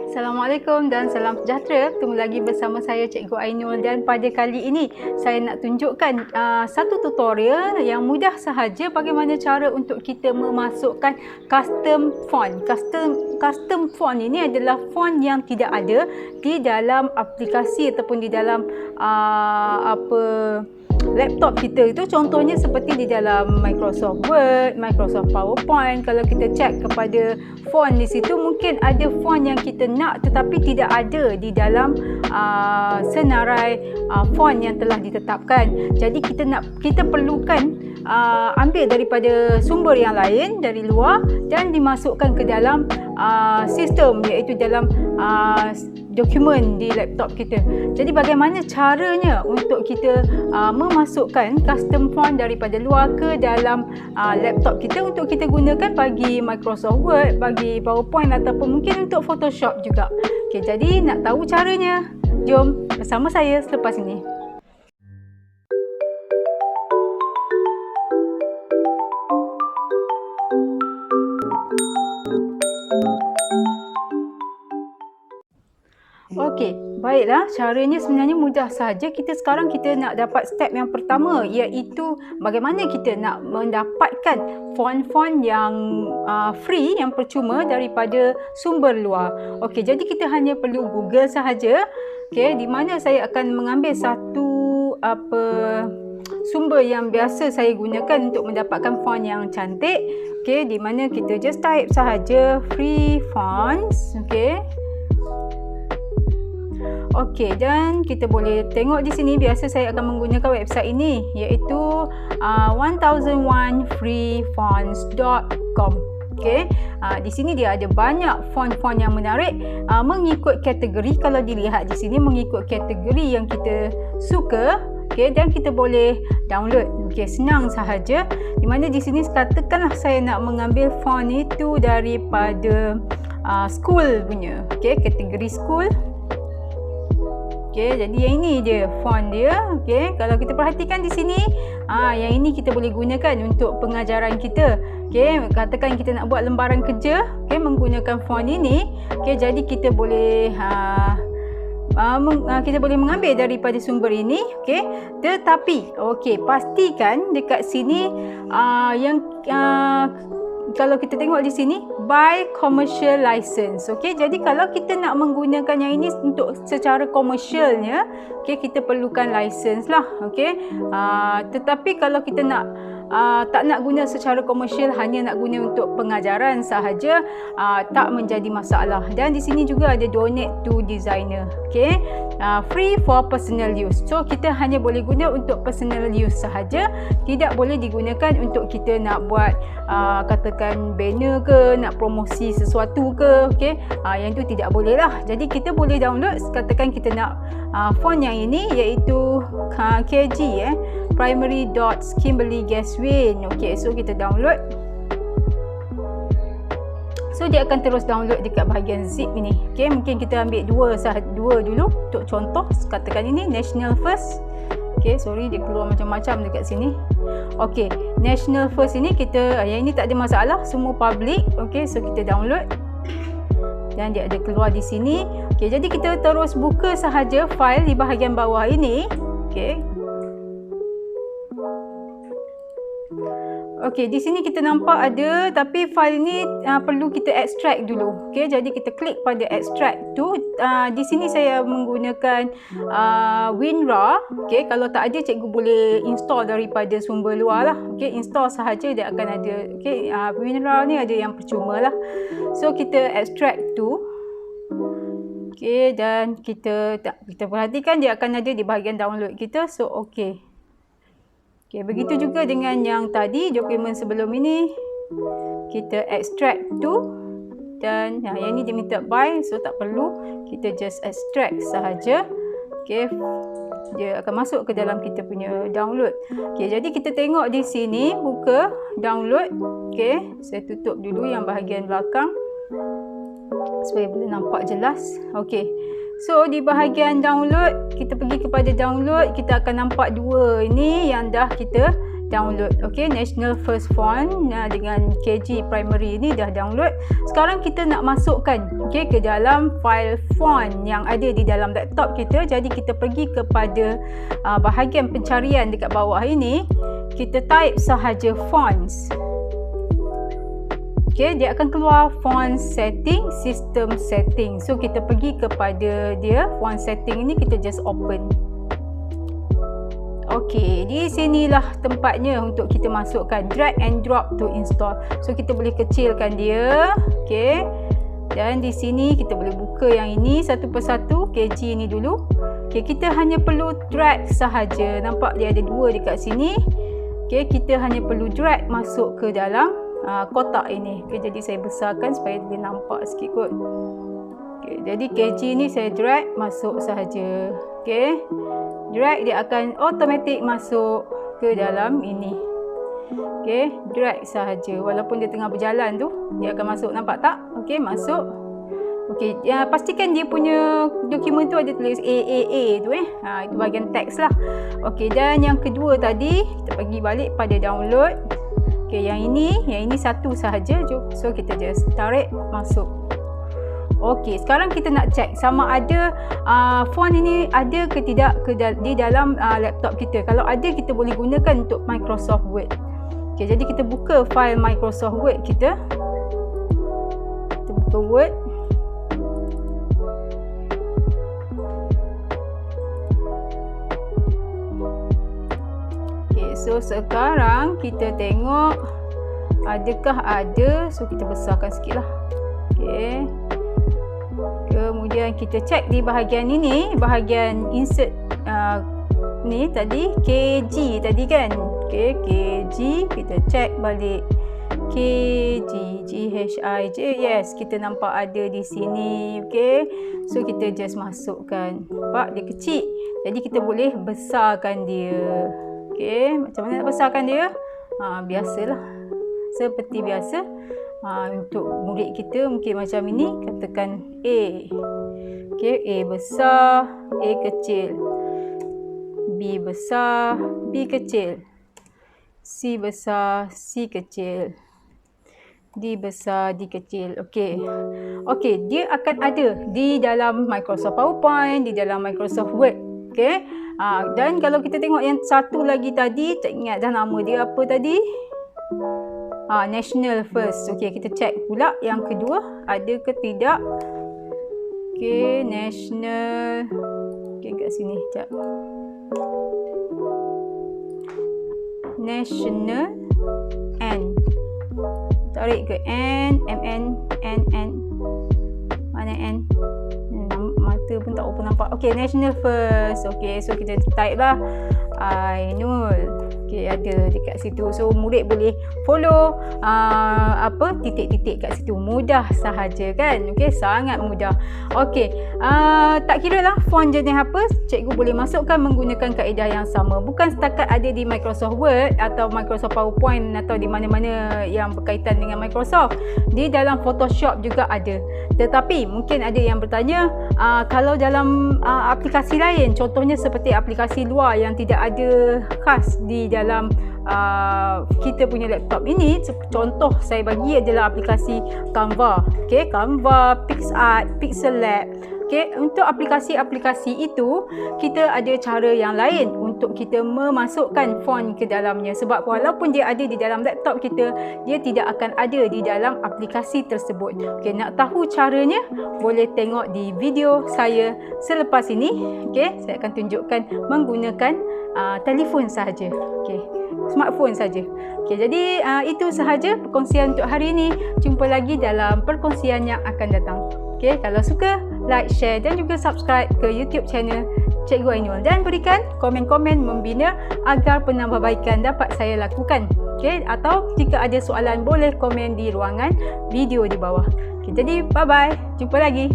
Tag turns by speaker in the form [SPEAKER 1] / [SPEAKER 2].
[SPEAKER 1] Assalamualaikum dan salam sejahtera. Bertemu lagi bersama saya Cikgu Ainul, dan pada kali ini saya nak tunjukkan satu tutorial yang mudah sahaja bagaimana cara untuk kita memasukkan custom font. Custom font ini adalah font yang tidak ada di dalam aplikasi ataupun di dalam laptop kita. Itu contohnya seperti di dalam Microsoft Word, Microsoft PowerPoint. Kalau kita cek kepada font di situ, mungkin ada font yang kita nak tetapi tidak ada di dalam senarai font yang telah ditetapkan. Jadi kita perlukan ambil daripada sumber yang lain dari luar dan dimasukkan ke dalam sistem, iaitu dalam dokumen di laptop kita. Jadi bagaimana caranya untuk kita memasukkan custom font daripada luar ke dalam laptop kita untuk kita gunakan bagi Microsoft Word, bagi PowerPoint ataupun mungkin untuk Photoshop juga. Okey, jadi nak tahu caranya? Jom bersama saya selepas ini. Okey, baiklah, caranya sebenarnya mudah sahaja. Sekarang kita nak dapat step yang pertama, iaitu bagaimana kita nak mendapatkan font-font yang free, yang percuma daripada sumber luar. Okey, jadi kita hanya perlu Google sahaja. Okey, di mana saya akan mengambil satu sumber yang biasa saya gunakan untuk mendapatkan font yang cantik. Okey, di mana kita just type sahaja free fonts. Okey. Okey, dan kita boleh tengok di sini. Biasa saya akan menggunakan website ini, iaitu 1001freefonts.com. Okey, di sini dia ada banyak font-font yang menarik mengikut kategori. Kalau dilihat di sini mengikut kategori yang kita suka. Okey, dan kita boleh download. Okey, senang sahaja. Di mana di sini katakanlah saya nak mengambil font itu daripada school punya. Okey, kategori school. Okey, jadi yang ini je font dia. Okey, kalau kita perhatikan di sini, yang ini kita boleh gunakan untuk pengajaran kita. Okey, katakan kita nak buat lembaran kerja, okey, menggunakan font ini. Okey, jadi kita boleh mengambil daripada sumber ini. Okey, tetapi okey, pastikan dekat sini kalau kita tengok di sini, by commercial license. Okey, jadi kalau kita nak menggunakan yang ini untuk secara komersialnya, okey, kita perlukan license lah. Okey, tetapi kalau kita tak nak guna secara komersial, hanya nak guna untuk pengajaran sahaja, tak menjadi masalah. Dan di sini juga ada donate to designer. Okey, free for personal use. So kita hanya boleh guna untuk personal use sahaja, tidak boleh digunakan untuk kita nak buat katakan banner ke, nak promosi sesuatu ke. Okey, yang itu tidak boleh lah. Jadi kita boleh download, katakan kita nak font yang ini, iaitu KG primary.Kimberly-Gaswin. Okey, so kita download. So dia akan terus download dekat bahagian zip ini. Okey, mungkin kita ambil dua dulu untuk contoh. Katakan ini National First. Okey, sorry dia keluar macam-macam dekat sini. Okey, National First ini kita, yang ini tak ada masalah, semua public. Okey, so kita download. Dan dia ada keluar di sini. Okey, jadi kita terus buka sahaja file di bahagian bawah ini. Okey. Okey, di sini kita nampak ada, tapi file ni perlu kita extract dulu. Okey, jadi kita klik pada extract tu. Di sini saya menggunakan WinRAR. Okey, kalau tak ada, cikgu boleh install daripada sumber luar lah. Okey, install sahaja dia akan ada. Okey, WinRAR ni ada yang percuma lah. So kita extract tu. Okey, dan kita perhatikan dia akan ada di bahagian download kita. So okey. Okey, begitu juga dengan yang tadi, dokumen sebelum ini. Kita extract tu. Dan yang ni dia minta by, so tak perlu. Kita just extract sahaja. Okey, dia akan masuk ke dalam kita punya download. Okey, jadi kita tengok di sini, buka download. Okey, saya tutup dulu yang bahagian belakang supaya boleh nampak jelas. Okey. So di bahagian download, kita pergi kepada download, kita akan nampak dua ini yang dah kita download. Okey, National First Font dengan KG Primary ni dah download. Sekarang kita nak masukkan okey ke dalam file font yang ada di dalam laptop kita. Jadi kita pergi kepada bahagian pencarian dekat bawah ini. Kita type sahaja fonts. Okey, dia akan keluar font setting, system setting. So kita pergi kepada dia font setting ini, kita just open. Okey, di sinilah tempatnya untuk kita masukkan, drag and drop to install. So kita boleh kecilkan dia. Okey. Dan di sini kita boleh buka yang ini satu persatu, KG ni dulu. Okey, kita hanya perlu drag sahaja. Nampak dia ada dua dekat sini. Okey, kita hanya perlu drag masuk ke dalam kotak ini. Okey, jadi saya besarkan supaya dia nampak sikit kot. Okey, jadi KG ni saya drag masuk sahaja. Okey. Drag, dia akan automatic masuk ke dalam ini. Okey, drag sahaja. Walaupun dia tengah berjalan tu, dia akan masuk. Nampak tak? Okey, masuk. Okey, pastikan dia punya dokumen tu ada tulis AAA tu itu bahagian teks lah. Okey, dan yang kedua tadi, kita pergi balik pada download. Okey, yang ini satu sahaja. So kita just tarik masuk. Okey, sekarang kita nak check sama ada font ini ada ke tidak di dalam laptop kita. Kalau ada, kita boleh gunakan untuk Microsoft Word. Okey, jadi kita buka file Microsoft Word kita. Kita buka Word. Okey, so sekarang kita tengok adakah ada. So kita besarkan sikit lah. Okey. Kemudian kita cek di bahagian ini, bahagian insert ni tadi KG tadi kan. Okey, KG kita cek balik. KG GHIJ, yes, kita nampak ada di sini. Okey, so kita just masukkan. Nampak dia kecil, jadi kita boleh besarkan dia. Okey, macam mana nak besarkan dia? Biasalah, seperti biasa. Untuk murid kita mungkin macam ini, katakan A. Okey, A besar, A kecil. B besar, B kecil. C besar, C kecil. D besar, D kecil. Okey. Okey, dia akan ada di dalam Microsoft PowerPoint, di dalam Microsoft Word. Okey. Dan kalau kita tengok yang satu lagi tadi, tak ingat dah nama dia apa tadi? National First. Okey, kita cek pula yang kedua ada ke tidak. Okey, National. Okey, kat sini sekejap. National N. Tarik ke N, MN, N. Mana N? Mata pun tak open nampak. Okey, National First. Okey, so kita type lah Ainul. Okey, ada dekat situ. So murid boleh follow titik-titik kat situ. Mudah sahaja kan. Okey, sangat mudah. Okey, tak kira lah font jenis apa, cikgu boleh masukkan menggunakan kaedah yang sama. Bukan setakat ada di Microsoft Word atau Microsoft PowerPoint atau di mana-mana yang berkaitan dengan Microsoft. Di dalam Photoshop juga ada. Tetapi mungkin ada yang bertanya, kalau dalam aplikasi lain, contohnya seperti aplikasi luar yang tidak ada khas di dalam kita punya laptop ini, contoh saya bagi adalah aplikasi Canva. Okey, Canva, PixArt, Pixel Lab. Okey, untuk aplikasi-aplikasi itu kita ada cara yang lain untuk kita memasukkan font ke dalamnya, sebab walaupun dia ada di dalam laptop kita, dia tidak akan ada di dalam aplikasi tersebut. Okey, nak tahu caranya boleh tengok di video saya selepas ini. Okey, saya akan tunjukkan menggunakan telefon sahaja. Okey, smartphone saja. Okey, jadi itu sahaja perkongsian untuk hari ini. Jumpa lagi dalam perkongsian yang akan datang. Okey, kalau suka, like, share dan juga subscribe ke YouTube channel Cikgu Ainul dan berikan komen-komen membina agar penambahbaikan dapat saya lakukan. Okey, atau jika ada soalan boleh komen di ruangan video di bawah. Okey, jadi bye-bye. Jumpa lagi.